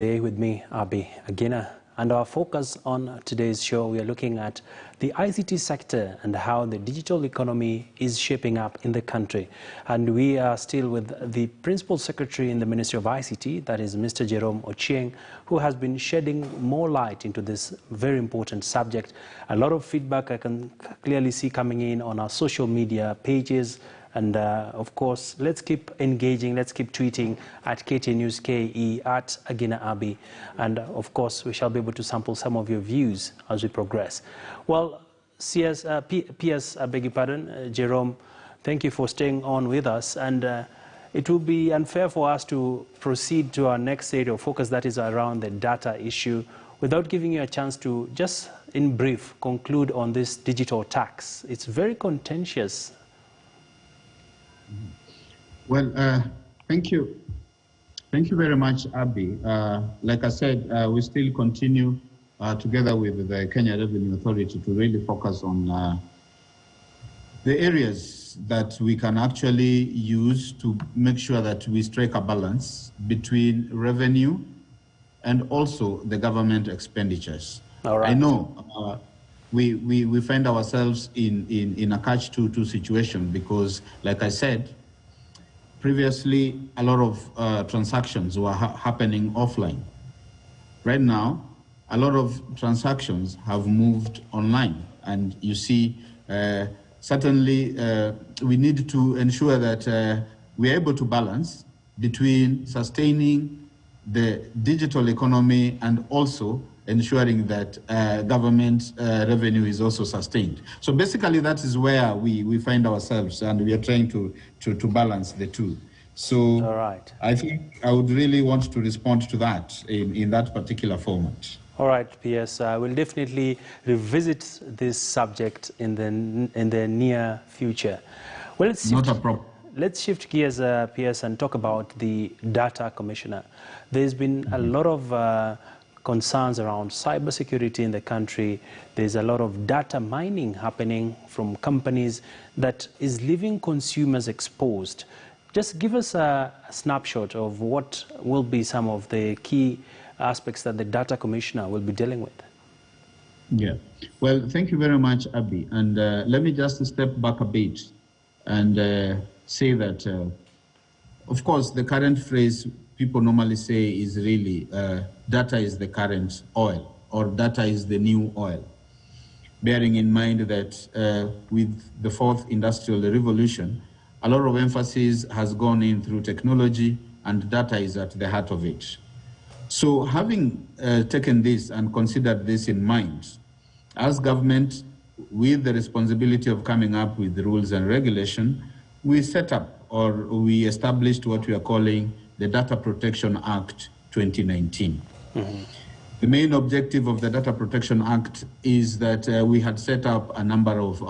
Today with me, Abi Agina, and our focus on today's show, we are looking at the ICT sector and how the digital economy is shaping up in the country. And we are still with the Principal Secretary in the Ministry of ICT, that is Mr. Jerome Ochieng, who has been shedding more light into this very important subject. A lot of feedback I can clearly see coming in on our social media pages. And of course, let's keep engaging, let's keep tweeting at KT News KE, at Agina Abi. And of course, we shall be able to sample some of your views as we progress. Well, PS, I beg your pardon, Jerome, thank you for staying on with us. And it will be unfair for us to proceed to our next area of focus, that is around the data issue, without giving you a chance to just, in brief, conclude on this digital tax. It's very contentious. Well, thank you. Thank you very much, Abby. Like I said, we still continue together with the Kenya Revenue Authority to really focus on the areas that we can actually use to make sure that we strike a balance between revenue and also the government expenditures. All right. I know we find ourselves in a catch-22 situation because, like I said, previously a lot of transactions were happening offline. Right now, a lot of transactions have moved online. And you see, certainly we need to ensure that we are able to balance between sustaining the digital economy and also ensuring that government revenue is also sustained. So basically that is where we find ourselves, and we are trying to balance the two. So all right. I think I would really want to respond to that in that particular format. All right, PS, we'll definitely revisit this subject in the near future. Well, let's shift gears, PS, and talk about the data commissioner. There's been a lot of concerns around cybersecurity in the country. There's a lot of data mining happening from companies that is leaving consumers exposed. Just give us a snapshot of what will be some of the key aspects that the data commissioner will be dealing with. Yeah, well, thank you very much, Abby. And let me just step back a bit and say that, of course, the current phrase people normally say is really data is the current oil, or data is the new oil, bearing in mind that with the fourth industrial revolution, a lot of emphasis has gone in through technology, and data is at the heart of it. So having taken this and considered this in mind, as government, with the responsibility of coming up with the rules and regulation, we set up, or we established what we are calling the Data Protection Act 2019. Mm-hmm. The main objective of the Data Protection Act is that we had set up a number of,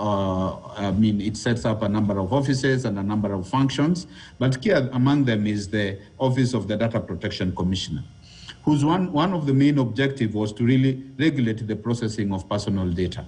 it sets up a number of offices and a number of functions, but key among them is the Office of the Data Protection Commissioner, whose one of the main objectives was to really regulate the processing of personal data,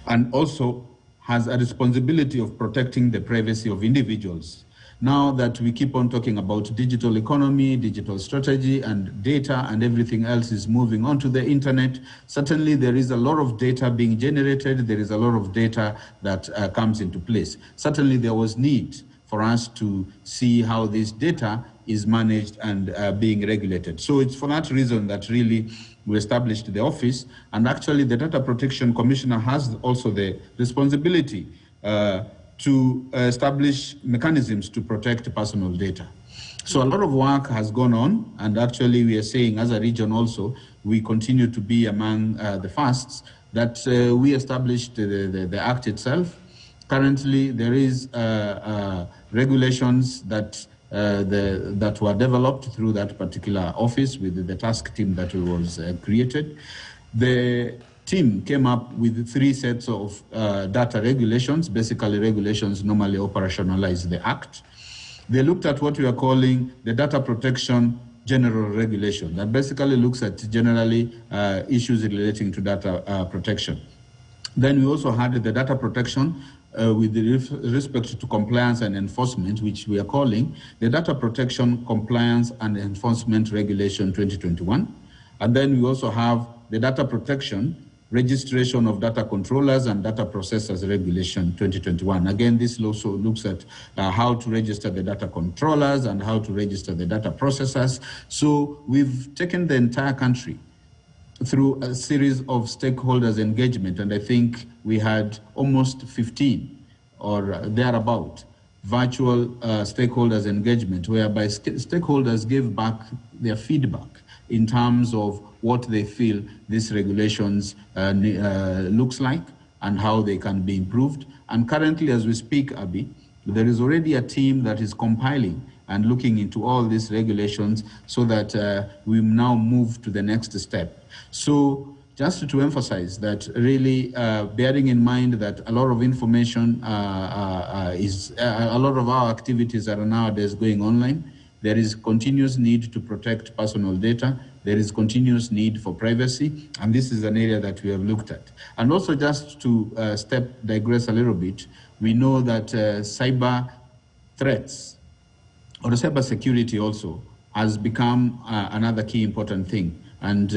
and also has a responsibility of protecting the privacy of individuals. Now that we keep on talking about digital economy, digital strategy, and data, and everything else is moving onto the internet, certainly there is a lot of data being generated. There is a lot of data that comes into place. Certainly there was need for us to see how this data is managed and being regulated. So it's for that reason that really we established the office, and actually the Data Protection Commissioner has also the responsibility to establish mechanisms to protect personal data. So a lot of work has gone on, and actually we are saying as a region also, we continue to be among the first that we established the Act itself. Currently there is regulations that that were developed through that particular office with the task team that was created. The team came up with 3 sets of data regulations. Basically, regulations normally operationalize the Act. They looked at what we are calling the Data Protection General Regulation. That basically looks at generally issues relating to data protection. Then we also had the Data Protection with respect to compliance and enforcement, which we are calling the Data Protection Compliance and Enforcement Regulation 2021. And then we also have the Data Protection, Registration of Data Controllers and Data Processors Regulation 2021. Again, this also looks at how to register the data controllers and how to register the data processors. So we've taken the entire country through a series of stakeholders engagement, and I think we had almost 15 or thereabout virtual stakeholders engagement, whereby stakeholders gave back their feedback in terms of what they feel these regulations looks like and how they can be improved. And currently, as we speak, Abby, there is already a team that is compiling and looking into all these regulations so that we now move to the next step. So just to emphasize that really bearing in mind that a lot of information a lot of our activities are nowadays going online, there is continuous need to protect personal data. There is continuous need for privacy, and this is an area that we have looked at. And also just to digress a little bit, we know that cyber threats or cyber security also has become another key important thing. And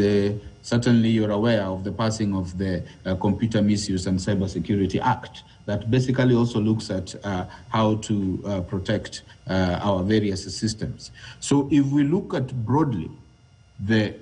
certainly you're aware of the passing of the Computer Misuse and Cybersecurity Act that basically also looks at how to protect our various systems. So if we look at broadly the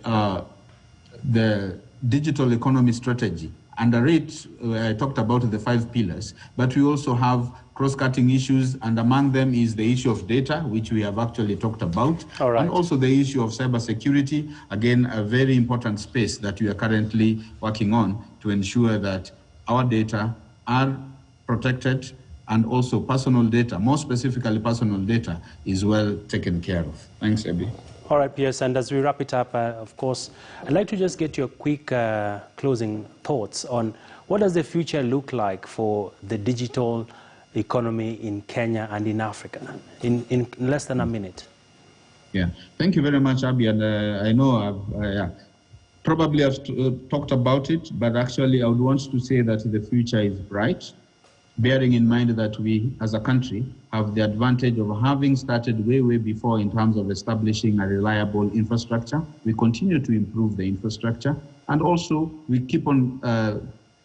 digital economy strategy, under it, I talked about the 5 pillars, but we also have cross-cutting issues, and among them is the issue of data, which we have actually talked about, and also the issue of cybersecurity, again, a very important space that we are currently working on to ensure that our data are protected and also personal data, more specifically personal data, is well taken care of. Thanks, Abby. All right, Piers, and as we wrap it up, of course, I'd like to just get your quick closing thoughts on what does the future look like for the digital economy in Kenya and in Africa in less than a minute. Yeah, thank you very much, Abby. And I know probably I've talked about it, but actually I would want to say that the future is bright, bearing in mind that we as a country have the advantage of having started way before in terms of establishing a reliable infrastructure. We continue to improve the infrastructure, and also we keep on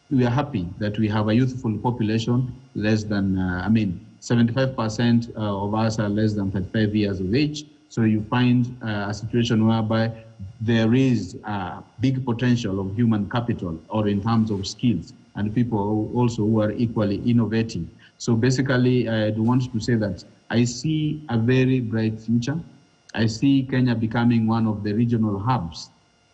we are happy that we have a youthful population, less than, 75% of us are less than 35 years of age. So you find a situation whereby there is a big potential of human capital or in terms of skills, and people also who are equally innovative. So basically, I want to say that I see a very bright future. I see Kenya becoming one of the regional hubs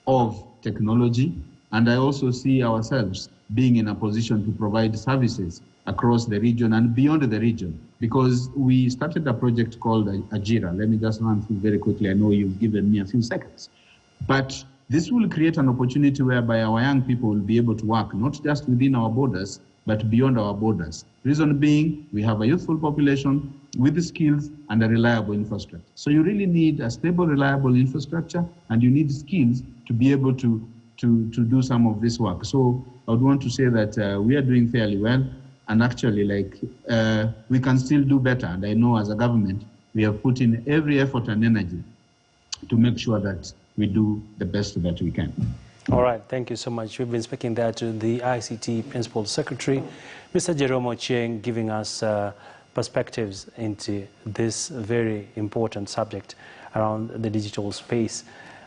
of technology, and I also see ourselves being in a position to provide services across the region and beyond the region, because we started a project called Ajira. Let me just run through very quickly. I know you've given me a few seconds. But this will create an opportunity whereby our young people will be able to work, not just within our borders, but beyond our borders. Reason being, we have a youthful population with the skills and a reliable infrastructure. So you really need a stable, reliable infrastructure, and you need skills to be able to do some of this work. So I would want to say that we are doing fairly well, and actually we can still do better. And I know as a government, we have put in every effort and energy to make sure that we do the best that we can. All right, thank you so much. We've been speaking there to the ICT Principal Secretary, Mr. Jerome Ochieng, giving us perspectives into this very important subject around the digital space.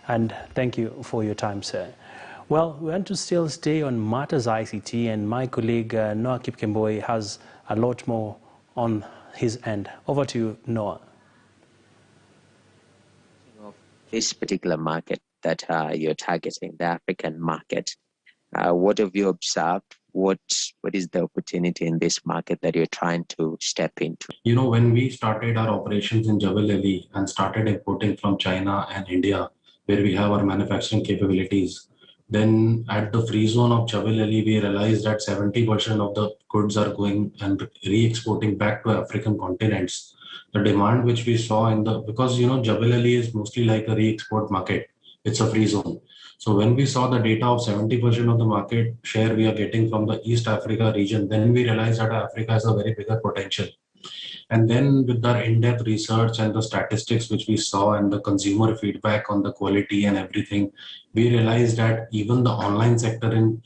And thank you for your time, sir. Well, we want to still stay on matters ICT, and my colleague Noah Kipkemboi has a lot more on his end. Over to you, Noah. This particular market that you're targeting, the African market, what have you observed? What is the opportunity in this market that you're trying to step into? You know, when we started our operations in Jabalali and started importing from China and India, where we have our manufacturing capabilities, then at the free zone of Jabalali, we realized that 70% of the goods are going and re-exporting back to African continents. The demand which we saw because, you know, Jabalali is mostly like a re-export market. it's a free zone. So when we saw the data of 70% of the market share we are getting from the East Africa region, then we realized that Africa has a very bigger potential. And then with our in-depth research and the statistics which we saw and the consumer feedback on the quality and everything, we realized that even the online sector in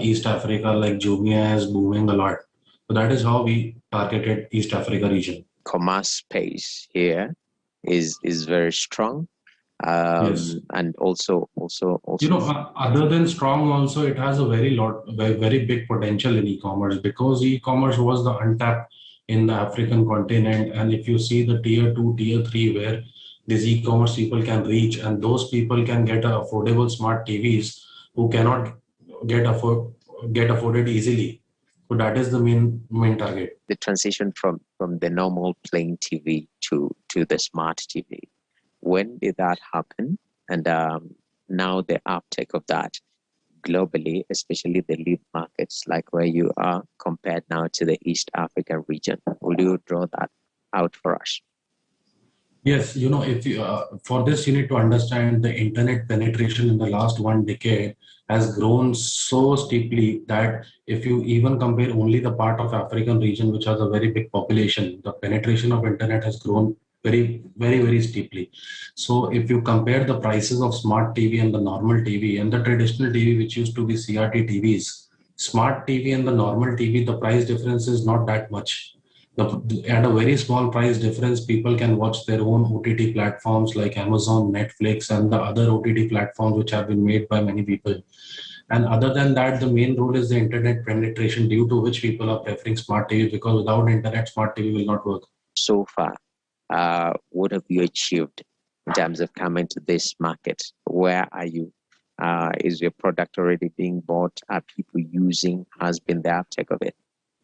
East Africa like Jumia is booming a lot. So that is how we targeted East Africa region. Commerce space here is very strong. Yes. And also, other than strong, also it has a very big potential in e-commerce, because e-commerce was the untapped in the African continent. And if you see the tier 2, tier 3, where these e-commerce people can reach, and those people can get affordable smart TVs who cannot get afforded easily. So that is the main target. The transition from the normal plain TV to the smart TV. When did that happen? And now the uptake of that globally, especially the lead markets like where you are, compared now to the East African region. Will you draw that out for us? Yes, if you, for this, you need to understand the internet penetration in the last 1 decade has grown so steeply that if you even compare only the part of African region, which has a very big population, the penetration of internet has grown very steeply. So if you compare the prices of smart TV and the normal TV and the traditional TV, which used to be CRT TVs, smart TV and the normal TV, the price difference is not that much. At a very small price difference, people can watch their own OTT platforms like Amazon, Netflix, and the other OTT platforms which have been made by many people. And other than that, the main role is the internet penetration, due to which people are preferring smart TV, because without internet, smart TV will not work. So far, what have you achieved in terms of coming to this market? Where are you? Is your product already being bought? Are people using? Has been the uptake of it?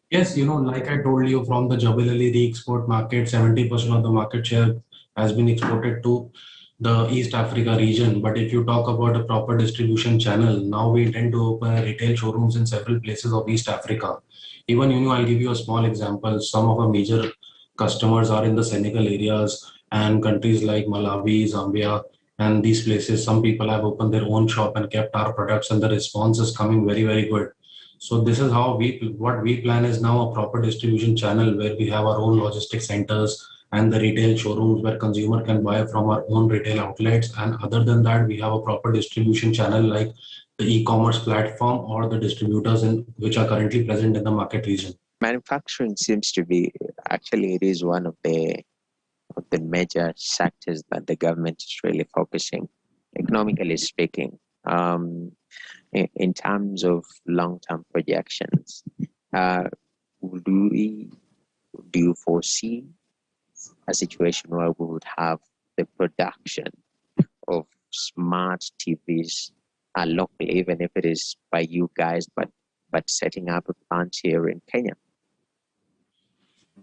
Yes, like I told you, from the Jubilee re-export market, 70% of the market share has been exported to the East Africa region. But if you talk about a proper distribution channel, now we intend to open retail showrooms in several places of East Africa. Even, I'll give you a small example. Some of our major customers are in the Senegal areas and countries like Malawi, Zambia, and these places. Some people have opened their own shop and kept our products, and the response is coming very good. So this is how what we plan is now a proper distribution channel where we have our own logistics centers and the retail showrooms where consumer can buy from our own retail outlets. And other than that, we have a proper distribution channel like the e-commerce platform or the distributors which are currently present in the market region. Manufacturing seems to be, actually, it is one of the major sectors that the government is really focusing, economically speaking. In terms of long-term projections, do you foresee a situation where we would have the production of smart TVs locally, even if it is by you guys, but setting up a plant here in Kenya?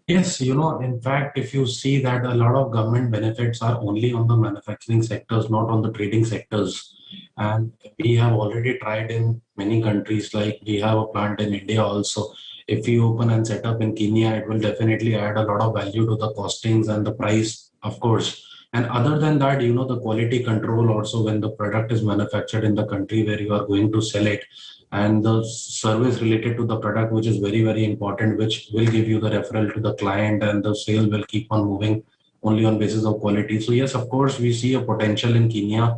Yes, in fact, if you see that a lot of government benefits are only on the manufacturing sectors, not on the trading sectors. And we have already tried in many countries, like we have a plant in India also. If you open and set up in Kenya, it will definitely add a lot of value to the costings and the price, of course. And other than that, the quality control also when the product is manufactured in the country where you are going to sell it, and the service related to the product, which is very important, which will give you the referral to the client, and the sale will keep on moving only on basis of quality. So yes, of course, we see a potential in Kenya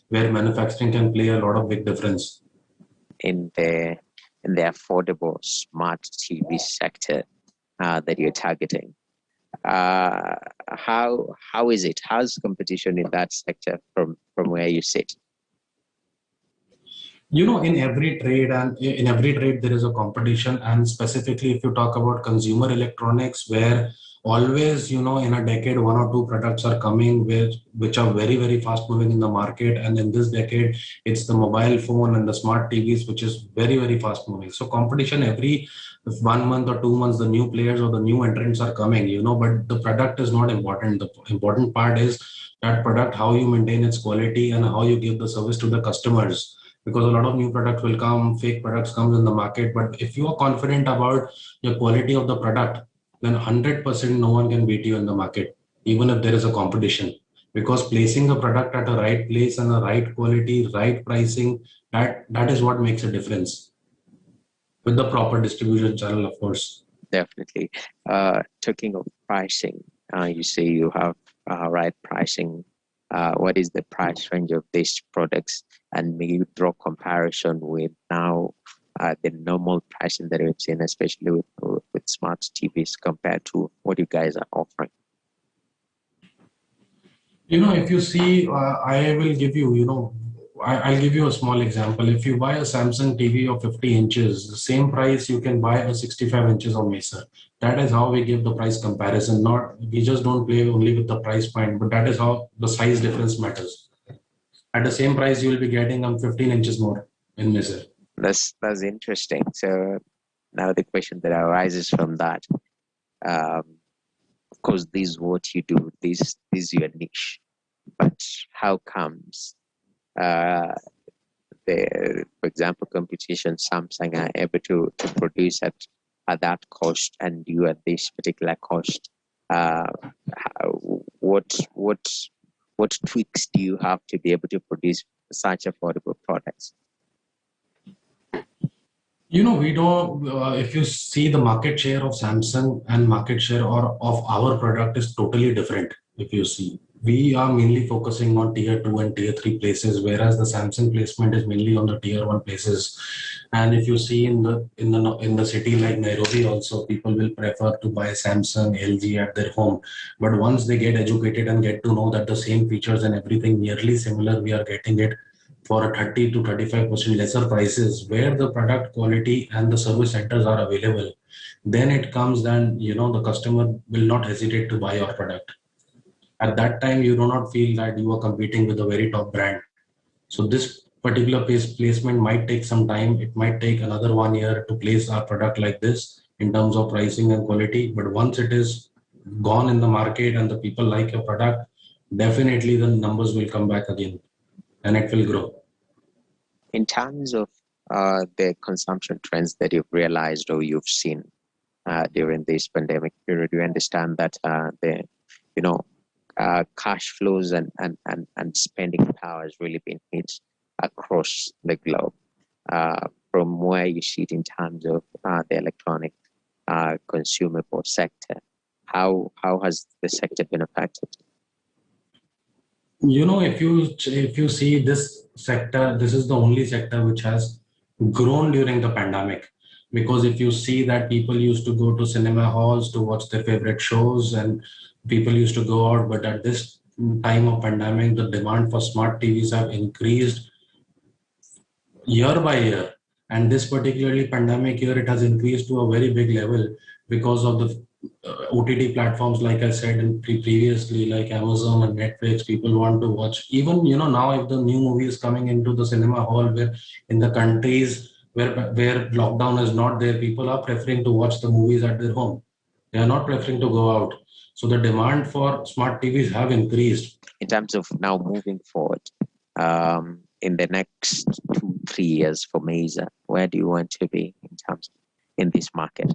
where manufacturing can play a lot of big difference. In the affordable smart TV sector that you're targeting, how is it? How's competition in that sector from where you sit? In every trade there is a competition, and specifically if you talk about consumer electronics, where always, in a decade, 1 or 2 products are coming which are very fast moving in the market. And in this decade, it's the mobile phone and the smart TVs, which is very fast moving. So competition every 1 month or 2 months, the new players or the new entrants are coming, but the product is not important. The important part is that product, how you maintain its quality and how you give the service to the customers. Because a lot of new products will come, fake products comes in the market. But if you are confident about your quality of the product, then 100% no one can beat you in the market, even if there is a competition. because placing a product at a right place and a right quality, right pricing, that is what makes a difference with the proper distribution channel, of course. Definitely. Talking of pricing, you say you have right pricing. What is the price range of these products? And may you draw comparison with now the normal pricing that we've seen, especially with smart TVs compared to what you guys are offering? If you see, I will give you, I'll give you a small example. If you buy a Samsung TV of 50 inches, the same price you can buy a 65 inches of Mesa. That is how we give the price comparison. Not we just don't play only with the price point, but that is how the size difference matters. At the same price, you will be getting 15 inches more in Mesa. That's interesting. So now the question that arises from that, of course, this is what you do. This is your niche. But how comes for example, competition, Samsung are able to produce at that cost and you at this particular cost? What tweaks do you have to be able to produce such affordable products? We don't, if you see the market share of Samsung and market share of our product is totally different. If you see, we are mainly focusing on tier 2 and tier 3 places, whereas the Samsung placement is mainly on the tier 1 places. And if you see in the city like Nairobi also, people will prefer to buy Samsung, LG at their home. But once they get educated and get to know that the same features and everything nearly similar, we are getting it for a 30 to 35% lesser prices, where the product quality and the service centers are available. Then it comes, then the customer will not hesitate to buy your product. At that time, you do not feel that you are competing with a very top brand. So this particular placement might take some time. It might take another 1 year to place our product like this in terms of pricing and quality. But once it is gone in the market and the people like your product, definitely the numbers will come back again and it will grow. In terms of the consumption trends that you've realized or you've seen during this pandemic period, you understand that cash flows and spending power has really been hit across the globe. From where you see it in terms of the electronic consumable sector, how has the sector been affected? If you see this sector, this is the only sector which has grown during the pandemic. Because if you see that people used to go to cinema halls to watch their favorite shows and people used to go out, but at this time of pandemic, the demand for smart TVs have increased year by year. And this particularly pandemic year, it has increased to a very big level because of the OTT platforms, like I said previously, like Amazon and Netflix. People want to watch. Even now, if the new movie is coming into the cinema hall, where in the countries where lockdown is not there, people are preferring to watch the movies at their home. They are not preferring to go out. So the demand for smart TVs have increased. In terms of now moving forward, in the next 2-3 years for Mesa, where do you want to be in this market?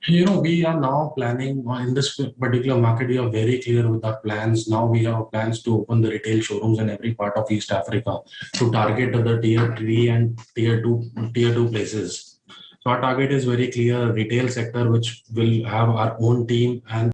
We are now planning in this particular market. We are very clear with our plans. Now we have plans to open the retail showrooms in every part of East Africa to target the tier 3 and tier 2 places. So our target is very clear: retail sector, which will have our own team and